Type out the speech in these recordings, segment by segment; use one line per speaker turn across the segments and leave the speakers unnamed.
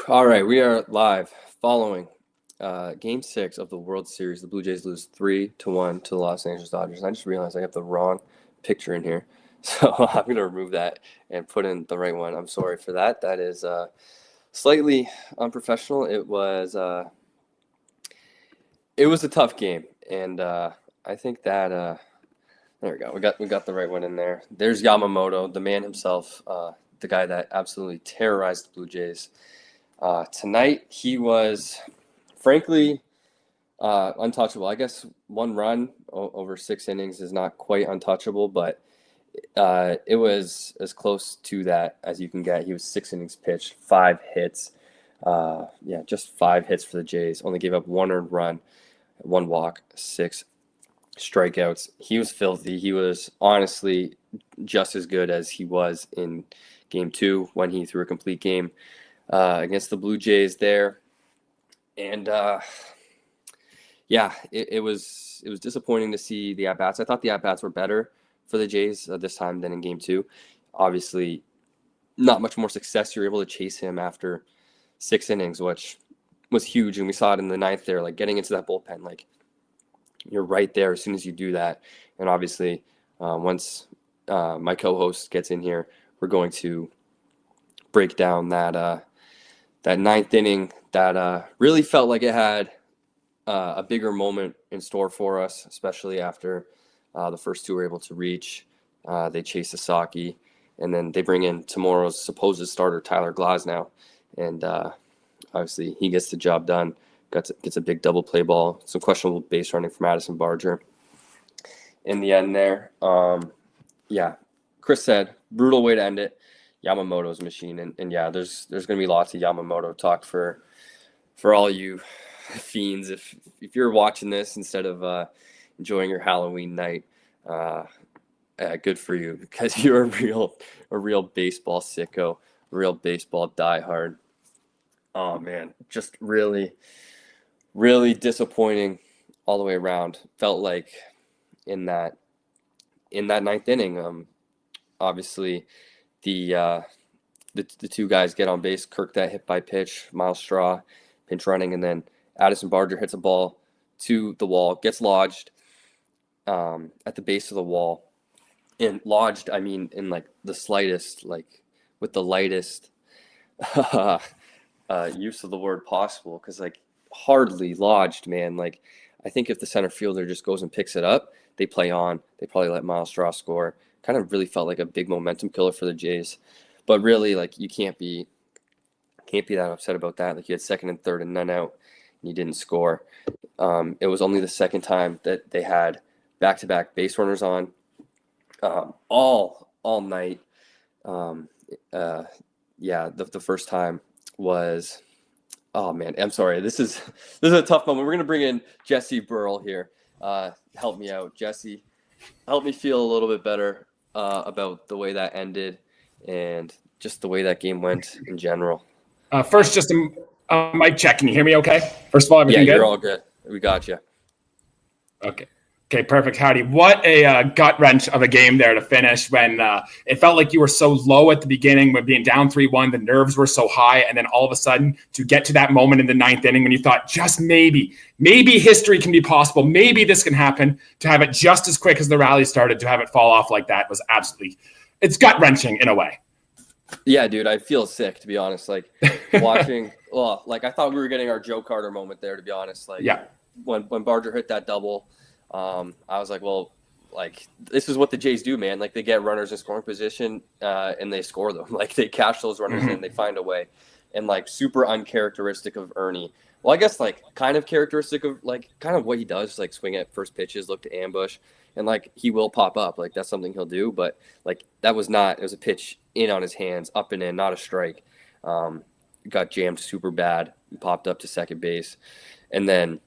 All right, we are live following Game 6 of the World Series. The Blue Jays lose 3-1 to the Los Angeles Dodgers. And I just realized I have the wrong picture in here, so I'm going to remove that and put in the right one. I'm sorry for that. That is slightly unprofessional. It was a tough game, and I think that there we go. We got the right one in there. There's Yamamoto, the man himself, the guy that absolutely terrorized the Blue Jays. Tonight, he was, frankly, untouchable. I guess one run over 6 innings is not quite untouchable, but it was as close to that as you can get. He was 6 innings pitched, 5 hits. Just 5 hits for the Jays. Only gave up 1 earned run, 1 walk, 6 strikeouts. He was filthy. He was honestly just as good as he was in Game 2 when he threw a complete game against the Blue Jays there. And it was disappointing to see the at-bats. I thought the at-bats were better for the Jays this time than in Game 2. Obviously, not much more success. You're able to chase him after 6 innings, which was huge. And we saw it in the 9th there, like getting into that bullpen. Like, you're right there as soon as you do that. And obviously, once my co-host gets in here, we're going to break down that 9th inning that really felt like it had a bigger moment in store for us, especially after the first 2 were able to reach. They chase Sasaki, and then they bring in tomorrow's supposed starter, Tyler Glasnow. And obviously, he gets the job done. Gets a big double play ball. Some questionable base running from Addison Barger in the end there. Chris said, brutal way to end it. Yamamoto's a machine. And there's going to be lots of Yamamoto talk for all you fiends. If you're watching this instead of enjoying your Halloween night, good for you, because you're a real baseball sicko, a real baseball diehard. Oh, man, just really disappointing all the way around. Felt like in that 9th inning, obviously the 2 guys get on base. Kirk that hit by pitch, Miles Straw pinch running, and then Addison Barger hits a ball to the wall, gets lodged at the base of the wall. And lodged, I mean, in like the slightest, like with the lightest use of the word possible, because like hardly lodged, man. Like, I think if the center fielder just goes and picks it up, they play on. They probably let Miles Straw score. Kind of really felt like a big momentum killer for the Jays. But really, like, you can't be that upset about that. Like, you had 2nd and 3rd and none out, and you didn't score. It was only the 2nd time that they had back-to-back base runners on all night. The first time was, oh man, I'm sorry. This is a tough moment. We're gonna bring in Jesse Burrell here. Help me out, Jesse. Help me feel a little bit better about the way that ended and just the way that game went in general.
First, just a mic check. Can you hear me okay? First of all, everything good?
Yeah, you're all good. We got you.
Okay, perfect. Howdy. What a gut wrench of a game there to finish when it felt like you were so low at the beginning, when being down 3-1, the nerves were so high. And then all of a sudden to get to that moment in the 9th inning when you thought just maybe history can be possible. Maybe this can happen. To have it just as quick as the rally started, to have it fall off like that was it's gut wrenching in a way.
Yeah, dude, I feel sick, to be honest. Like, watching, I thought we were getting our Joe Carter moment there, to be honest. Like,
yeah.
When Barger hit that double, I was like, well, like, this is what the Jays do, man. Like, they get runners in scoring position and they score them. Like, they cash those runners in, they find a way. And, like, super uncharacteristic of Ernie. Well, I guess, like, kind of characteristic of, like, kind of what he does, like, swing at first pitches, look to ambush. And, like, he will pop up. Like, that's something he'll do. But, like, it was a pitch in on his hands, up and in, not a strike. Got jammed super bad, popped up to second base. And then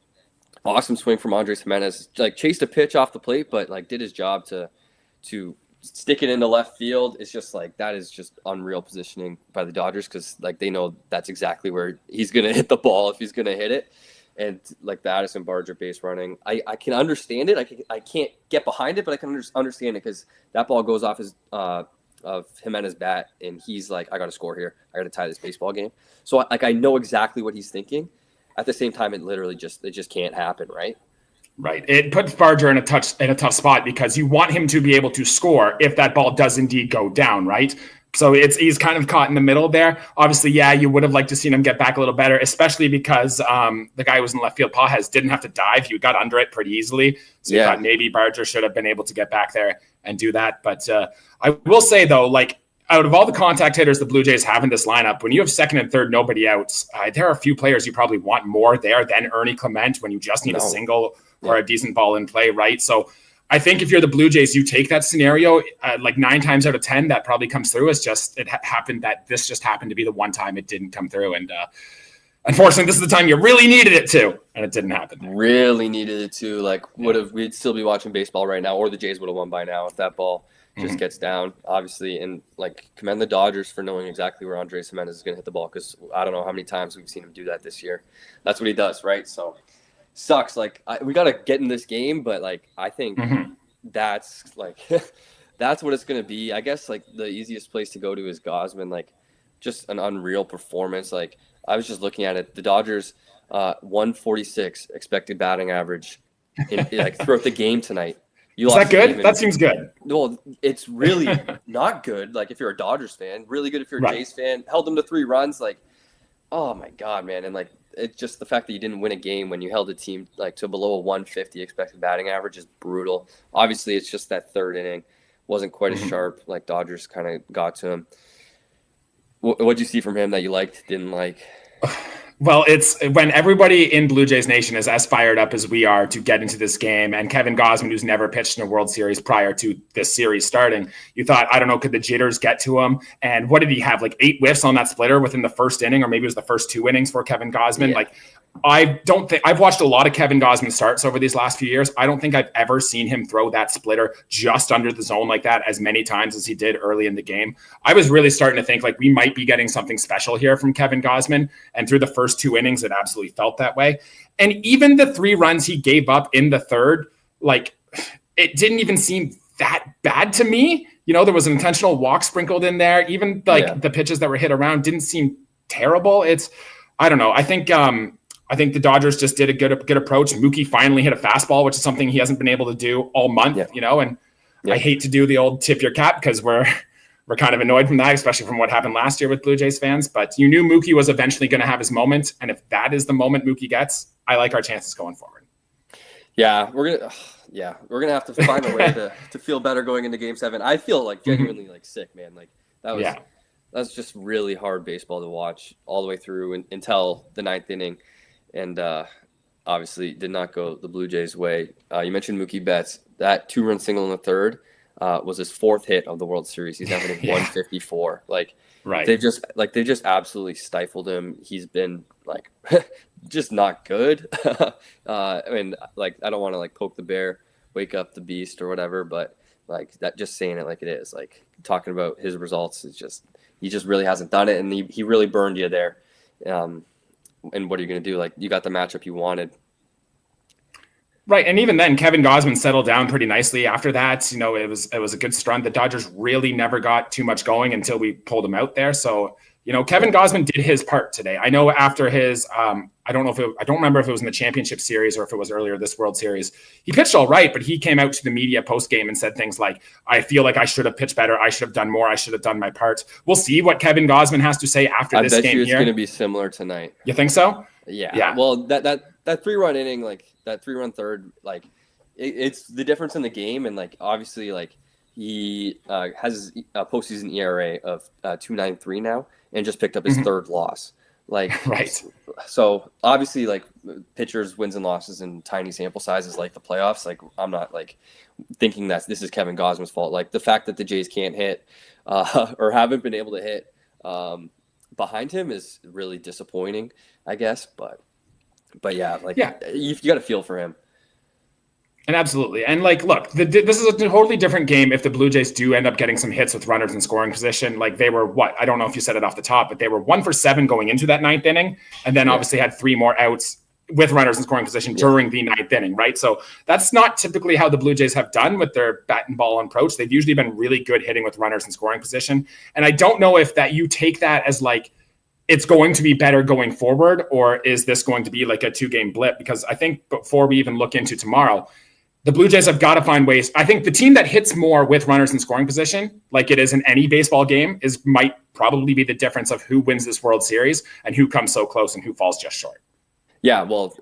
awesome swing from Andres Jimenez, like, chased a pitch off the plate, but, like, did his job to stick it into left field. It's just like, that is just unreal positioning by the Dodgers, because, like, they know that's exactly where he's going to hit the ball if he's going to hit it. And, like, the Addison Barger base running, I can understand it. I can't get behind it, but I can understand it, because that ball goes off his of Jimenez bat, and he's like, I got to score here. I got to tie this baseball game. So I know exactly what he's thinking. At the same time, it just can't happen, right?
Right. It puts Barger in a tough spot because you want him to be able to score if that ball does indeed go down, right? So he's kind of caught in the middle there. Obviously, yeah, you would have liked to seen him get back a little better, especially because the guy who was in left field, Pajes, didn't have to dive. You got under it pretty easily. So you thought maybe Barger should have been able to get back there and do that. But I will say, though, like, out of all the contact hitters the Blue Jays have in this lineup, when you have second and third, nobody outs, there are a few players you probably want more there than Ernie Clement when you just need a single or a decent ball in play, right? So I think if you're the Blue Jays, you take that scenario, like 9 times out of 10, that probably comes through. It's just, this just happened to be the one time it didn't come through. And unfortunately, this is the time you really needed it to, and it didn't happen there.
Really needed it to. Like, we'd still be watching baseball right now, or the Jays would have won by now if that ball just gets down, obviously. And like, commend the Dodgers for knowing exactly where Andres Jimenez is going to hit the ball, because I don't know how many times we've seen him do that this year. That's what he does, right? So sucks. Like, we got to get in this game, but like, I think that's like that's what it's going to be. I guess like the easiest place to go to is Gausman. Like, just an unreal performance. Like, I was just looking at it. The Dodgers 146 expected batting average like throughout the game tonight.
Is that good? That seems good.
Well, it's really not good. Like, if you're a Dodgers fan, really good if you're a Jays fan. Held them to 3 runs. Like, oh my God, man. And like, it's just the fact that you didn't win a game when you held a team like to below a 150 expected batting average is brutal. Obviously, it's just that third inning wasn't quite as sharp. Like, Dodgers kind of got to him. What'd you see from him that you liked, didn't like?
Well, it's when everybody in Blue Jays Nation is as fired up as we are to get into this game, and Kevin Gausman, who's never pitched in a World Series prior to this series starting, you thought, I don't know, could the jitters get to him? And what did he have, like 8 whiffs on that splitter within the first inning, or maybe it was the first 2 innings for Kevin Gausman?
Yeah.
Like, I don't think I've watched a lot of Kevin Gausman starts over these last few years. I don't think I've ever seen him throw that splitter just under the zone like that as many times as he did early in the game. I was really starting to think like we might be getting something special here from Kevin Gausman. And through the first 2 innings, it absolutely felt that way. And even the 3 runs he gave up in the third, like, it didn't even seem that bad to me. You know, there was an intentional walk sprinkled in there. Even like the pitches that were hit around didn't seem terrible. I don't know. I think the Dodgers just did a good approach. Mookie finally hit a fastball, which is something he hasn't been able to do all month, you know, and I hate to do the old tip your cap because we're kind of annoyed from that, especially from what happened last year with Blue Jays fans. But you knew Mookie was eventually going to have his moment. And if that is the moment Mookie gets, I like our chances going forward.
Yeah, we're gonna have to find a way to feel better going into Game 7. I feel like genuinely like sick, man. Like, that's just really hard baseball to watch all the way through until the 9th inning. And obviously did not go the Blue Jays' way. You mentioned Mookie Betts. That 2-run single in the third was his 4th hit of the World Series. He's now hitting 154. Like, they just absolutely stifled him. He's been like just not good. I mean, like, I don't want to like poke the bear, wake up the beast or whatever, but like that, just saying it like it is, like talking about his results is just, he just really hasn't done it, and he really burned you there. And what are you going to do? Like, you got the matchup you wanted.
Right. And even then, Kevin Gausman settled down pretty nicely after that. You know, it was a good run. The Dodgers really never got too much going until we pulled him out there. So, you know, Kevin Gausman did his part today. I know after his, I don't remember if it was in the championship series or if it was earlier this World Series. He pitched all right, but he came out to the media post game and said things like, I feel like I should have pitched better. I should have done more. I should have done my part. We'll see what Kevin Gausman has to say after this game here. I bet you
it's going to be similar tonight.
You think so?
Yeah. Well, that 3-run inning, like that 3-run third, like it's the difference in the game. And like, obviously, like he has a postseason ERA of 2.93 now and just picked up his 3rd loss. Like,
right.
So obviously, like, pitchers' wins and losses in tiny sample sizes, like the playoffs. Like, I'm not like thinking that this is Kevin Gausman's fault. Like, the fact that the Jays can't hit or haven't been able to hit behind him is really disappointing, I guess. But yeah, like, you got to feel for him.
And absolutely. And like, look, this is a totally different game if the Blue Jays do end up getting some hits with runners in scoring position. Like, they were I don't know if you said it off the top, but they were 1 for 7 going into that 9th inning, and then obviously had 3 more outs with runners in scoring position during the ninth inning, right? So that's not typically how the Blue Jays have done with their bat and ball approach. They've usually been really good hitting with runners in scoring position. And I don't know if that you take that as like, it's going to be better going forward, or is this going to be like a 2-game blip? Because I think before we even look into tomorrow, the Blue Jays have got to find ways. I think the team that hits more with runners in scoring position, like it is in any baseball game, might probably be the difference of who wins this World Series and who comes so close and who falls just short.
Yeah, well,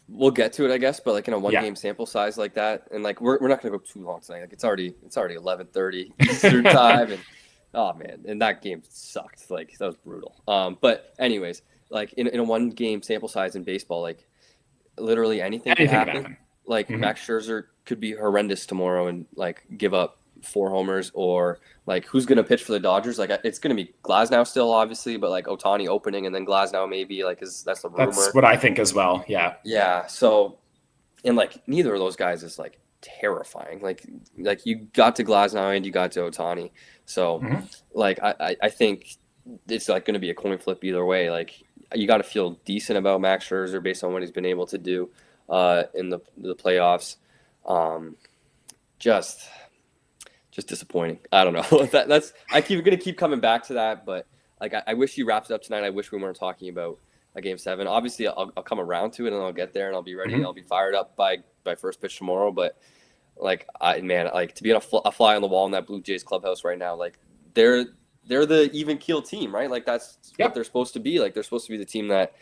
we'll get to it, I guess, but like in a one-game sample size like that, and like we're not going to go too long tonight. Like it's already 11:30 Eastern time, and oh man, and that game sucked. Like that was brutal. But anyways, like in a one-game sample size in baseball, like literally anything can happen. Like Max Scherzer could be horrendous tomorrow and like give up 4 homers, or like who's going to pitch for the Dodgers? Like it's going to be Glasnow still, obviously, but like Ohtani opening and then Glasnow maybe that's the rumor.
That's what I think as well. Yeah.
Yeah. So, and like neither of those guys is like terrifying. Like you got to Glasnow and you got to Ohtani. So like I think it's like going to be a coin flip either way. Like you got to feel decent about Max Scherzer based on what he's been able to do in the playoffs. Just disappointing. I don't know. That's gonna keep coming back to that, but like I wish he wraps it up tonight. I wish we weren't talking about a Game 7. Obviously, I'll come around to it and I'll get there and I'll be ready and I'll be fired up by first pitch tomorrow. But like to be on a fly on the wall in that Blue Jays clubhouse right now, like they're the even keel team, right? Like that's what they're supposed to be. Like they're supposed to be the team that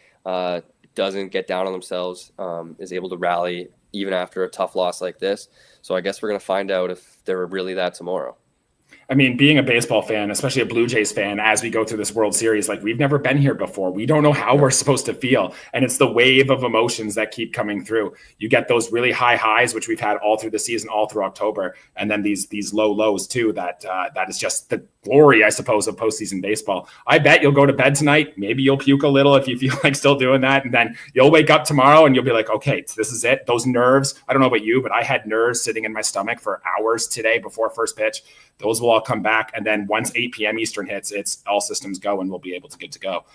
doesn't get down on themselves, is able to rally even after a tough loss like this. So I guess we're going to find out if they're really that tomorrow.
I mean, being a baseball fan, especially a Blue Jays fan, as we go through this World Series, like we've never been here before. We don't know how we're supposed to feel. And it's the wave of emotions that keep coming through. You get those really high highs, which we've had all through the season, all through October. And then these low lows too, that is just the glory, I suppose, of postseason baseball. I bet you'll go to bed tonight. Maybe you'll puke a little if you feel like still doing that. And then you'll wake up tomorrow and you'll be like, okay, this is it. Those nerves, I don't know about you, but I had nerves sitting in my stomach for hours today before first pitch. Those will all come back. And then once 8 p.m. Eastern hits, it's all systems go and we'll be able to get to go.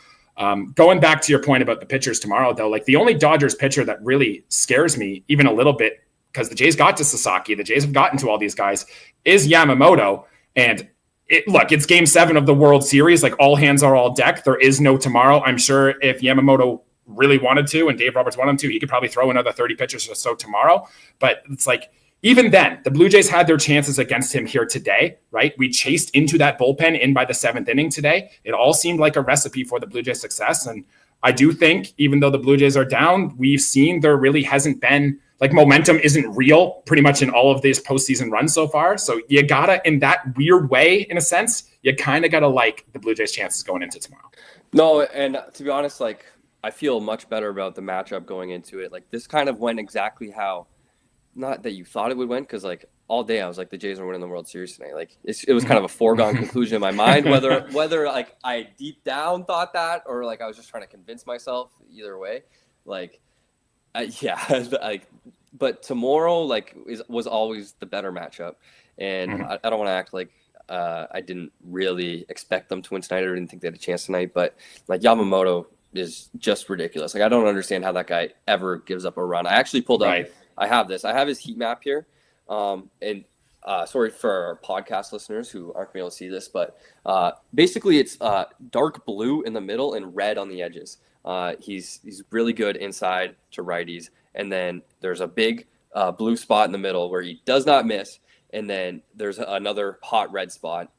Going back to your point about the pitchers tomorrow, though, like the only Dodgers pitcher that really scares me even a little bit, because the Jays got to Sasaki, the Jays have gotten to all these guys, is Yamamoto. And it's Game 7 of the World Series. Like all hands are all deck. There is no tomorrow. I'm sure if Yamamoto really wanted to and Dave Roberts wanted him to, he could probably throw another 30 pitches or so tomorrow. But it's like, even then, the Blue Jays had their chances against him here today, right? We chased into that bullpen in by the 7th inning today. It all seemed like a recipe for the Blue Jays' success. And I do think, even though the Blue Jays are down, we've seen there really hasn't been, like momentum isn't real pretty much in all of these postseason runs so far. So you gotta, in that weird way, in a sense, you kind of gotta like the Blue Jays' chances going into tomorrow.
No, and to be honest, like I feel much better about the matchup going into it. Like this kind of went exactly how, not that you thought it would win, because like all day I was like the Jays are winning the World Series tonight. Like it was kind of a foregone conclusion in my mind, whether like I deep down thought that or like I was just trying to convince myself. Either way, like but tomorrow like was always the better matchup, and I don't want to act like I didn't really expect them to win tonight or didn't think they had a chance tonight, but like Yamamoto is just ridiculous. Like I don't understand how that guy ever gives up a run. I actually pulled up. I have his heat map here. And sorry for our podcast listeners who aren't going to be able to see this, but basically it's dark blue in the middle and red on the edges. He's really good inside to righties. And then there's a big blue spot in the middle where he does not miss. And then there's another hot red spot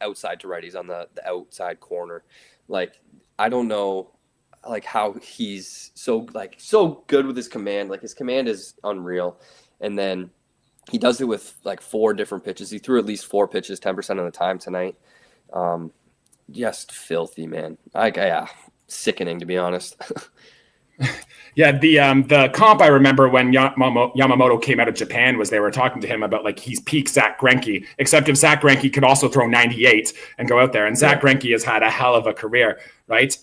outside to righties on the outside corner. Like, I don't know like how he's so good with his command. Like his command is unreal. And then he does it with like 4 different pitches. He threw at least 4 pitches 10% of the time tonight. Just filthy, man. Sickening, to be honest.
Yeah, the comp I remember when Yamamoto came out of Japan was they were talking to him about like he's peak Zach Greinke, except if Zach Greinke could also throw 98 and go out there. And Zach Greinke has had a hell of a career, right?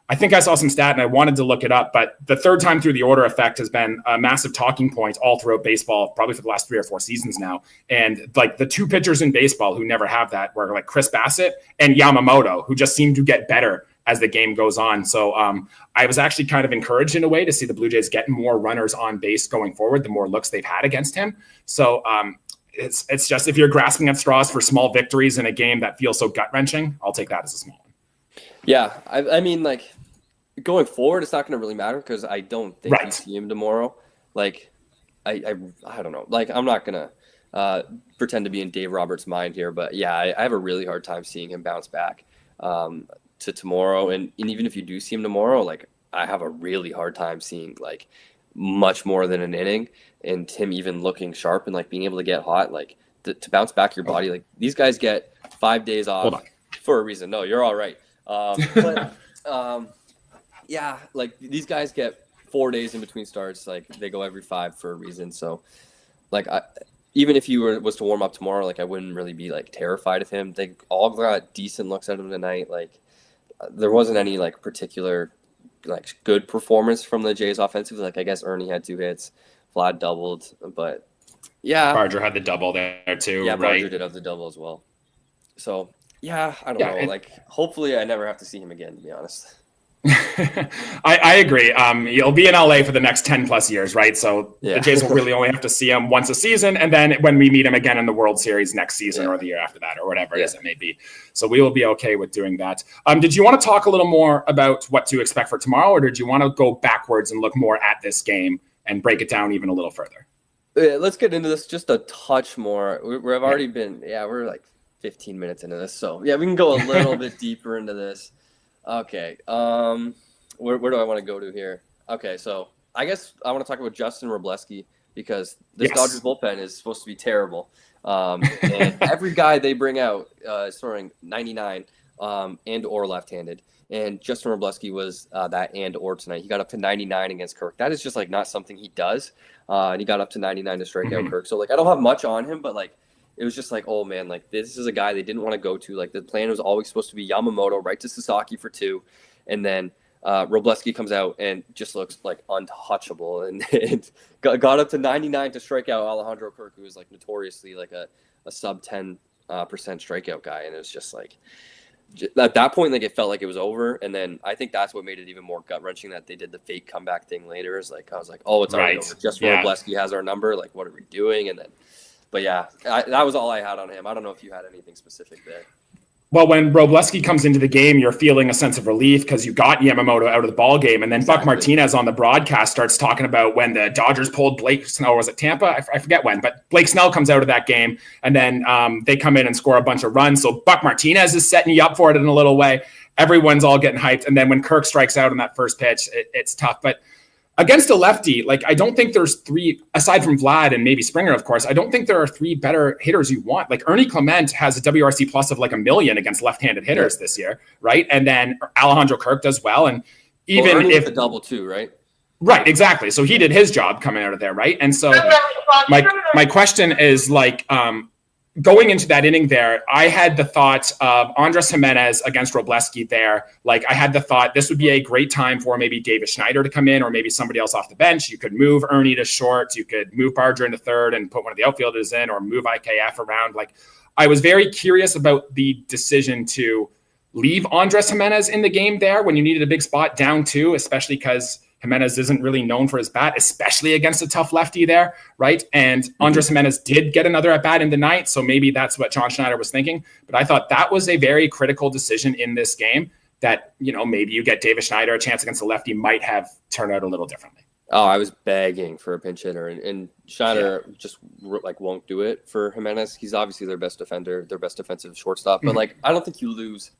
I think I saw some stat and I wanted to look it up, but the third time through the order effect has been a massive talking point all throughout baseball, probably for the last 3 or 4 seasons now. And like the 2 pitchers in baseball who never have that were like Chris Bassett and Yamamoto, who just seem to get better as the game goes on. So I was actually kind of encouraged in a way to see the Blue Jays get more runners on base going forward, the more looks they've had against him. So it's just, if you're grasping at straws for small victories in a game that feels so gut-wrenching, I'll take that as a small one.
Yeah, I mean, like, going forward, it's not going to really matter because I don't think we see him tomorrow. Like, I don't know. Like, I'm not going to pretend to be in Dave Roberts' mind here, but yeah, I have a really hard time seeing him bounce back to tomorrow. And even if you do see him tomorrow, like, I have a really hard time seeing, like, much more than an inning and him even looking sharp and, like, being able to get hot. Like, to bounce back your body, like, these guys get 5 days off for a reason. No, you're all right. Yeah, like, these guys get 4 days in between starts. Like, they go every 5 for a reason. So, like, even if you was to warm up tomorrow, like, I wouldn't really be, like, terrified of him. They all got decent looks at him tonight. Like, there wasn't any, like, particular, like, good performance from the Jays offensively. Like, I guess Ernie had 2 hits, Vlad doubled, but yeah,
Barger had the double there too.
Yeah,
right?
Barger did have the double as well. So yeah, I don't know. Like, hopefully, I never have to see him again, to be honest.
I agree. You'll be in LA for the next 10 plus years, right? So the Jays will really only have to see him once a season. And then when we meet him again in the World Series next season or the year after that, or whatever it is it may be. So we will be okay with doing that. Did you want to talk a little more about what to expect for tomorrow, or did you want to go backwards and look more at this game and break it down even a little further?
Let's get into this just a touch more. We've already been, we're like 15 minutes into this. So yeah, we can go a little bit deeper into this. Okay. Where do I want to go to here? Okay, so I guess I want to talk about Justin Robleski because this Dodgers bullpen is supposed to be terrible. And every guy they bring out is throwing 99 and or left-handed. And Justin Robleski was that and or tonight. He got up to 99 against Kirk. That is just, like, not something he does. And he got up to 99 to strike out Kirk. So, like, I don't have much on him, but, like, it was just like, oh, man, like, this is a guy they didn't want to go to. Like, the plan was always supposed to be Yamamoto right to Sasaki for 2. And then Robleski comes out and just looks, like, untouchable. And got up to 99 to strike out Alejandro Kirk, who was, like, notoriously, like, a sub 10% strikeout guy. And it was just, like, at that point, like, it felt like it was over. And then I think that's what made it even more gut-wrenching that they did the fake comeback thing later. Is like, I was like, oh, it's already over. Just Robleski has our number. Like, what are we doing? And then, but yeah, that was all I had on him. I don't know if you had anything specific there.
Well, when Robleski comes into the game, you're feeling a sense of relief because you got Yamamoto out of the ball game. And then Buck Martinez on the broadcast starts talking about when the Dodgers pulled Blake Snell, was it Tampa? I forget when, but Blake Snell comes out of that game and then they come in and score a bunch of runs. So Buck Martinez is setting you up for it in a little way. Everyone's all getting hyped. And then when Kirk strikes out on that first pitch, it's tough. But against a lefty, like, I don't think there's 3, aside from Vlad and maybe Springer, of course, I don't think there are 3 better hitters you want. Like, Ernie Clement has a WRC plus of like 1 million against left-handed hitters this year, right? And then Alejandro Kirk does well. And even if
the double too, right?
Right, exactly. So he did his job coming out of there, right? And so my question is, like, going into that inning there, I had the thought of Andres Jimenez against Robleski there. Like, I had the thought this would be a great time for maybe Davis Schneider to come in or maybe somebody else off the bench. You could move Ernie to short. You could move Barger into third and put one of the outfielders in or move IKF around. Like, I was very curious about the decision to leave Andres Jimenez in the game there when you needed a big spot down 2, especially because Jimenez isn't really known for his bat, especially against a tough lefty there, right? And Andres Jimenez did get another at-bat in the ninth, so maybe that's what John Schneider was thinking. But I thought that was a very critical decision in this game that, you know, maybe you get Davis Schneider a chance against a lefty might have turned out a little differently.
Oh, I was begging for a pinch hitter, and Schneider just, like, won't do it for Jimenez. He's obviously their best defender, their best defensive shortstop, but, like, I don't think you lose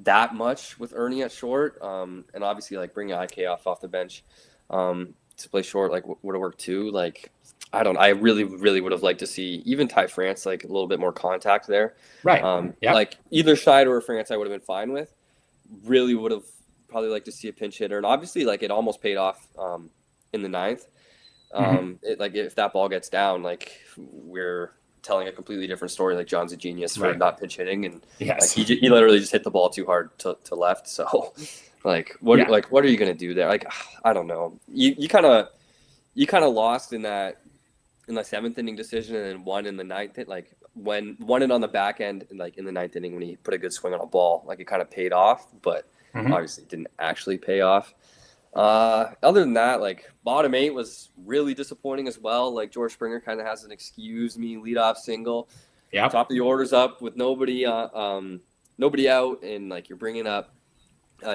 that much with Ernie at short, and obviously, like, bringing IK off the bench to play short, like, would have worked too. Like, I really would have liked to see even Ty France, like, a little bit more contact there,
right?
Like, either Schneider or France I would have been fine with. Really would have probably liked to see a pinch hitter, and obviously, like, it almost paid off in the ninth. Like, if that ball gets down, like, we're telling a completely different story. Like, John's a genius for not pitch hitting, and like, he literally just hit the ball too hard to left. So, like, what are you gonna do there? Like, I don't know. You kind of lost in the 7th inning decision, and then won in the 9th. Like, when won it on the back end, and, like, in the 9th inning when he put a good swing on a ball, like, it kind of paid off. But Obviously, didn't actually pay off. Other than that, like bottom 8 was really disappointing as well. Like George Springer kind of has an excuse me leadoff single.
Yep.
Top of the order's up with nobody out, and like you're bringing up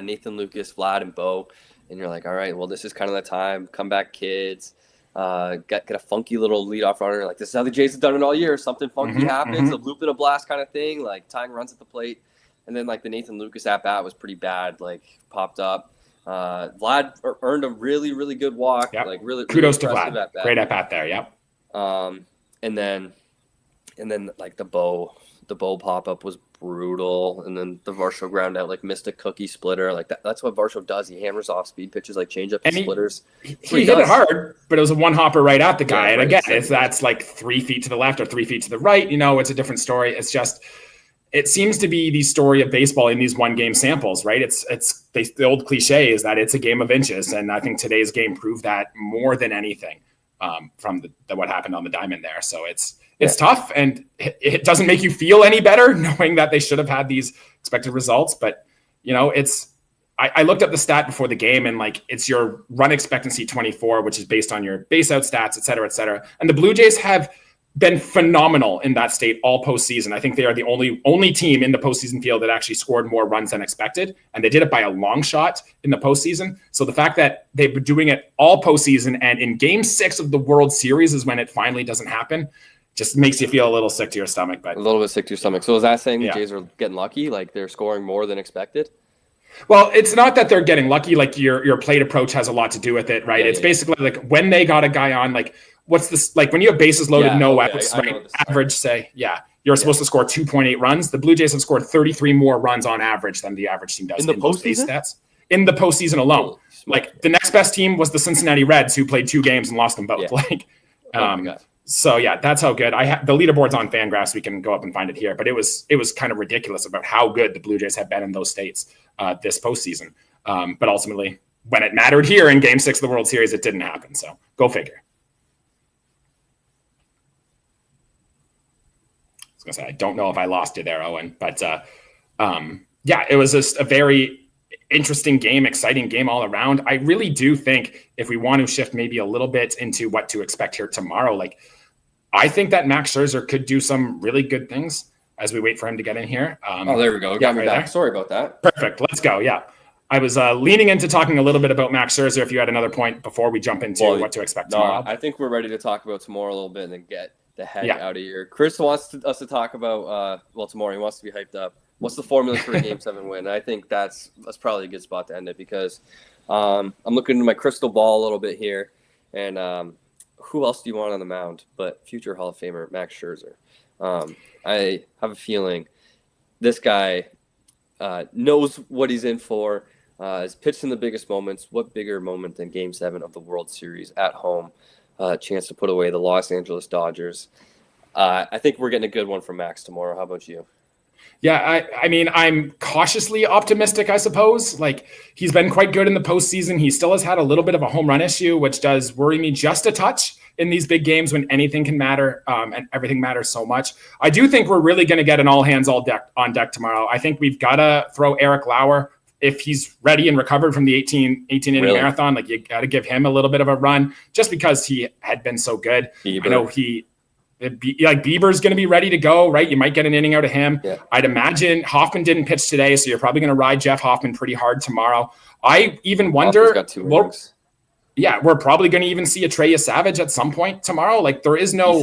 Nathan Lucas, Vlad, and Bo, and you're like, all right, well, this is kind of the time. Come back, kids. Get a funky little leadoff runner. Like, this is how the Jays have done it all year. Something funky happens, a loop and a blast kind of thing, like tying runs at the plate. And then, like, the Nathan Lucas at-bat was pretty bad, like, popped up. Vlad earned a really, really good walk.
Yep.
Like, really,
kudos
really
to Vlad.
at-bat.
Great at-bat there, yep.
And then, like, the Bo pop-up was brutal. And then the Varsho ground out, like, missed a cookie splitter. Like, that's what Varsho does. He hammers off speed pitches, like change-up and splitters.
He hit it hard, but it was a one-hopper right at the guy.
Yeah,
and
right,
again,
exactly.
that's like 3 feet to the left or 3 feet to the right. It's a different story. It's just, it seems to be the story of baseball in these one-game samples, right? The old cliche is that it's a game of inches. And I think today's game proved that more than anything from what happened on the diamond there. So it's tough, and it doesn't make you feel any better knowing that they should have had these expected results. But, I looked up the stat before the game, and like it's your run expectancy 24, which is based on your base out stats, et cetera, et cetera. And the Blue Jays have been phenomenal in that state all postseason. I think they are the only team in the postseason field that actually scored more runs than expected, and they did it by a long shot in the postseason. So the fact that they've been doing it all postseason and in Game 6 of the World Series is when it finally doesn't happen, just makes you feel a little sick to your stomach. But
a little bit sick to your stomach. So is that saying the Jays are getting lucky? Like they're scoring more than expected?
Well, it's not that they're getting lucky. Like your plate approach has a lot to do with it, right? It's basically like when they got a guy on, like what's this, like when you have bases loaded, no outs, right? Average, say, you're supposed to score 2.8 runs. The Blue Jays have scored 33 more runs on average than the average team does
in the
postseason stats. In the postseason alone, like the next best team was the Cincinnati Reds, who played 2 games and lost them both. So that's how good the leaderboard's on Fangraphs. We can go up and find it here, but it was kind of ridiculous about how good the Blue Jays have been in those states this postseason. But ultimately, when it mattered here in Game 6 of the World Series, it didn't happen. So go figure. I was gonna say, I don't know if I lost you there, Owen, but it was just a very interesting game, exciting game all around. I really do think if we want to shift maybe a little bit into what to expect here tomorrow, like I think that Max Scherzer could do some really good things as we wait for him to get in here.
There we go. Got me back. Sorry about that.
Perfect. Let's go. Yeah. I was leaning into talking a little bit about Max Scherzer. If you had another point before we jump into what to expect tomorrow.
I think we're ready to talk about tomorrow a little bit and then get the heck out of here. Chris wants us to talk about, tomorrow he wants to be hyped up. What's the formula for a Game 7 win? I think that's probably a good spot to end it because I'm looking into my crystal ball a little bit here. And who else do you want on the mound but future Hall of Famer Max Scherzer? I have a feeling this guy knows what he's in for. Has pitched in the biggest moments. What bigger moment than Game 7 of the World Series at home? Chance to put away the Los Angeles Dodgers. I think we're getting a good one from Max tomorrow. How about you?
Yeah, I mean, I'm cautiously optimistic, I suppose. Like, he's been quite good in the postseason. He still has had a little bit of a home run issue, which does worry me just a touch in these big games when anything can matter and everything matters so much. I do think we're really going to get an all hands on deck tomorrow. I think we've got to throw Eric Lauer if he's ready and recovered from the 18 inning marathon. Like, you got to give him a little bit of a run just because he had been so good. I know Bieber's going to be ready to go, right? You might get an inning out of him. Yeah. I'd imagine Hoffman didn't pitch today, so you're probably going to ride Jeff Hoffman pretty hard tomorrow. I even wonder, we're probably going to even see a Treya Savage at some point tomorrow. Like there is no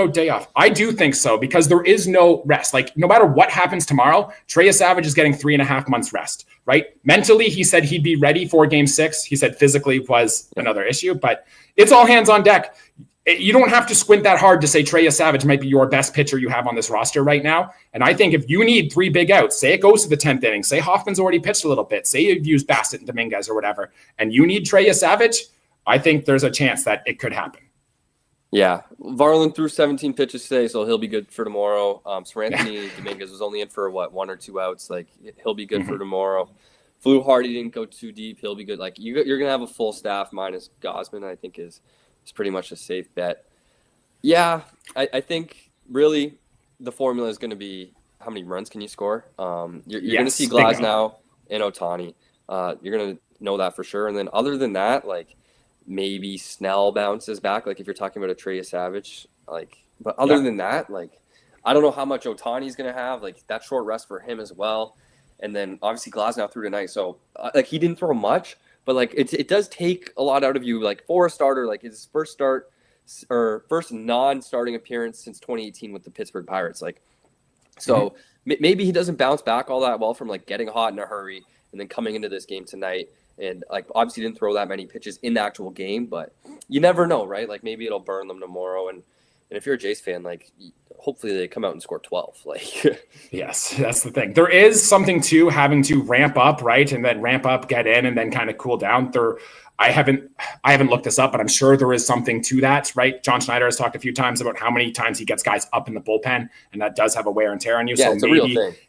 day off. I do think so because there is no rest. Like no matter what happens tomorrow, Treya Savage is getting 3.5 months rest, right? Mentally, he said he'd be ready for Game 6. He said physically was another issue, but it's all hands on deck. You don't have to squint that hard to say Treya Savage might be your best pitcher you have on this roster right now. And I think if you need 3 big outs, say it goes to the 10th inning, say Hoffman's already pitched a little bit, say you've used Bassett and Dominguez or whatever, and you need Treya Savage, I think there's a chance that it could happen.
Yeah. Varland threw 17 pitches today, so he'll be good for tomorrow. Anthony Dominguez was only in for 1 or 2 outs. Like he'll be good for tomorrow. Flew hard. He didn't go too deep. He'll be good. Like you're going to have a full staff minus Gausman, I think is pretty much a safe bet. Yeah, I think really the formula is going to be how many runs can you score. You're going to see Glasnow and Ohtani. You're going to know that for sure. And then other than that, like maybe Snell bounces back, like if you're talking about a Trey Savage, like, but other than that, like, I don't know how much Ohtani's going to have, like that short rest for him as well. And then obviously Glasnow threw tonight. So like he didn't throw much, but like it does take a lot out of you. Like for a starter, like his first start or first non-starting appearance since 2018 with the Pittsburgh Pirates. Like, so maybe he doesn't bounce back all that well from like getting hot in a hurry and then coming into this game tonight. And like obviously didn't throw that many pitches in the actual game, but you never know, right? Like maybe it'll burn them tomorrow. And if you're a Jays fan, like hopefully they come out and score 12. Like,
yes, that's the thing. There is something to having to ramp up, right? And then ramp up, get in, and then kind of cool down. I haven't looked this up, but I'm sure there is something to that, right? John Schneider has talked a few times about how many times he gets guys up in the bullpen, and that does have a wear and tear on you.
Yeah,
so
it's
maybe,
a real thing.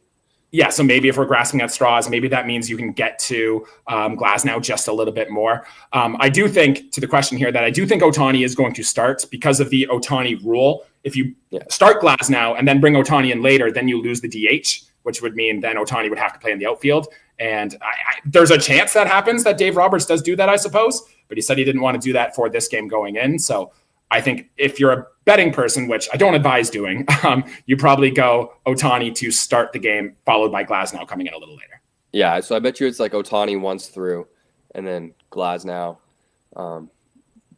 Yeah, so maybe if we're grasping at straws, maybe that means you can get to Glasnow just a little bit more. I do think, to the question here, that I do think Ohtani is going to start because of the Ohtani rule. If you start Glasnow and then bring Ohtani in later, then you lose the DH, which would mean then Ohtani would have to play in the outfield. And there's a chance that happens, that Dave Roberts does do that, I suppose. But he said he didn't want to do that for this game going in. So I think if you're a betting person, which I don't advise doing, you probably go Ohtani to start the game, followed by Glasnow coming in a little later.
Yeah, so I bet you it's like Ohtani once through, and then Glasnow,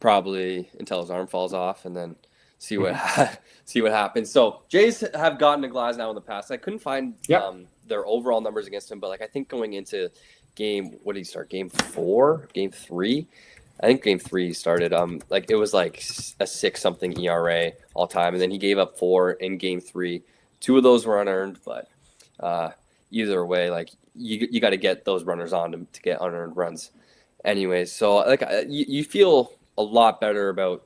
probably until his arm falls off, and then see what happens. So Jays have gotten to Glasnow in the past. I couldn't find their overall numbers against him, but like I think going into game, what did he start? Game 4, game 3. I think game 3 started. Like it was like a 6-something ERA all time, and then he gave up 4 in game 3. 2 of those were unearned, but either way, like you got to get those runners on to get unearned runs. Anyways, so like you feel a lot better about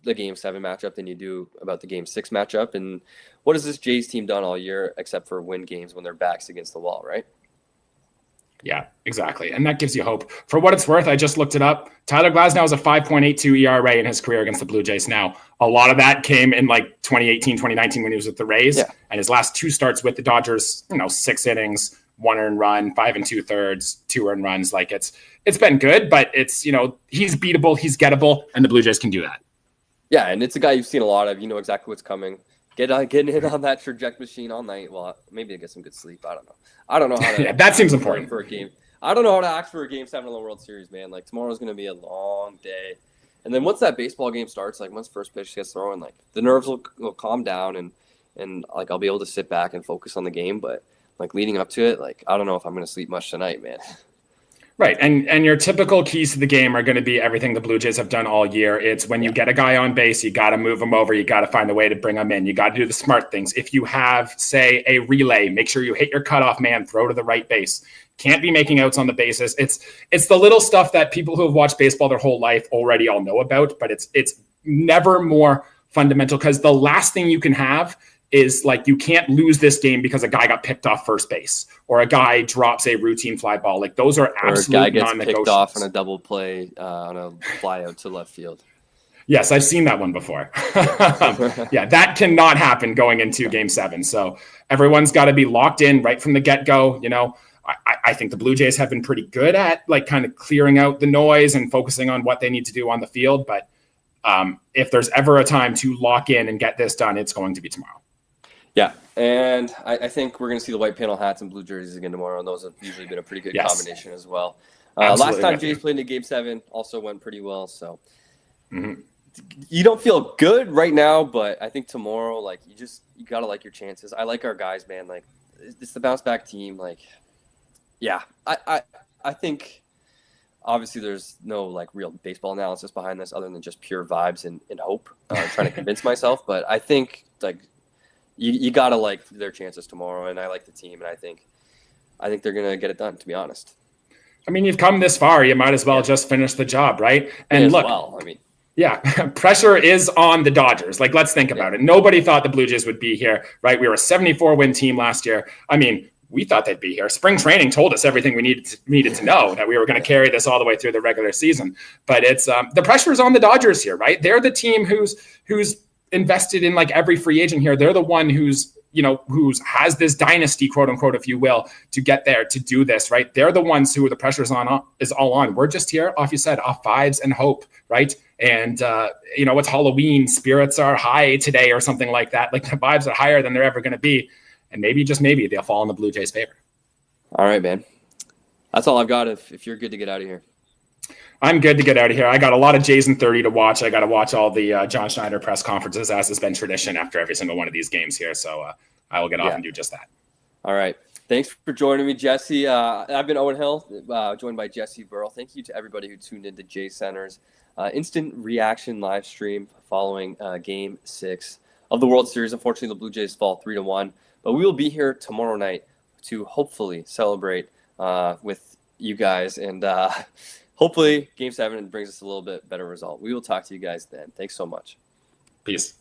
the game 7 matchup than you do about the game 6 matchup. And what has this Jays team done all year except for win games when their backs against the wall, right?
Yeah, exactly. And that gives you hope. For what it's worth, I just looked it up. Tyler Glasnow has a 5.82 ERA in his career against the Blue Jays. Now, a lot of that came in like 2018, 2019 when he was with the Rays. Yeah. And his last 2 starts with the Dodgers, 6 innings, 1 earned run, 5 2/3, 2 earned runs. Like it's been good, but it's, he's beatable, he's gettable, and the Blue Jays can do that.
Yeah, and it's a guy you've seen a lot of. You know exactly what's coming. Getting in on that trajectory machine all night. Well, maybe to get some good sleep. I don't know how to.
Yeah, that seems important
for a game. I don't know how to act for a game 7 of the World Series, man. Like tomorrow's going to be a long day, and then once that baseball game starts, like once first pitch gets thrown, like the nerves will calm down, and like I'll be able to sit back and focus on the game. But like leading up to it, like I don't know if I'm going to sleep much tonight, man.
Right. And your typical keys to the game are going to be everything the Blue Jays have done all year. It's when you get a guy on base, you got to move him over. You got to find a way to bring him in. You got to do the smart things. If you have, say, a relay, make sure you hit your cutoff man, throw to the right base. Can't be making outs on the bases. It's the little stuff that people who have watched baseball their whole life already all know about, but it's never more fundamental because the last thing you can have is like you can't lose this game because a guy got picked off first base or a guy drops a routine fly ball. Like those are absolute
non-negotiables. Or a guy gets picked off on a double play on a fly out to left field.
Yes, I've seen that one before. Yeah, that cannot happen going into game 7. So everyone's got to be locked in right from the get-go. I think the Blue Jays have been pretty good at like kind of clearing out the noise and focusing on what they need to do on the field. But if there's ever a time to lock in and get this done, it's going to be tomorrow.
Yeah, and I think we're going to see the white panel hats and blue jerseys again tomorrow, and those have usually been a pretty good combination as well. Last time Jays played in Game 7 also went pretty well, so you don't feel good right now, but I think tomorrow, like you got to like your chances. I like our guys, man. Like it's the bounce back team. Like, yeah, I think obviously there's no like real baseball analysis behind this other than just pure vibes and hope. Trying to convince myself, but I think like. You gotta like their chances tomorrow, and I like the team, and I think they're gonna get it done. To be honest,
I mean, you've come this far, you might as well just finish the job, right? And look, pressure is on the Dodgers. Like, let's think about it. Nobody thought the Blue Jays would be here, right? We were a 74-win team last year. I mean, we thought they'd be here. Spring training told us everything we needed to know, that we were going to carry this all the way through the regular season. But it's the pressure is on the Dodgers here, right? They're the team who's invested in like every free agent here. They're the one who's who has this dynasty, quote unquote, if you will, to get there, to do this, right? They're the ones who the pressure is all on. We're just here, off vibes and hope, right? And, it's Halloween, spirits are high today or something like that. Like the vibes are higher than they're ever going to be. And maybe, just maybe, they'll fall in the Blue Jays' favor.
All right, man. That's all I've got if you're good to get out of here.
I'm good to get out of here. I got a lot of Jays in 30 to watch. I got to watch all the John Schneider press conferences, as has been tradition after every single one of these games here. So I will get off and do just that.
All right. Thanks for joining me, Jesse. I've been Owen Hill, joined by Jesse Burrell. Thank you to everybody who tuned into Jay Center's instant reaction live stream following Game 6 of the World Series. Unfortunately, the Blue Jays fall 3-1. But we will be here tomorrow night to hopefully celebrate with you guys. And hopefully Game 7 brings us a little bit better result. We will talk to you guys then. Thanks so much.
Peace.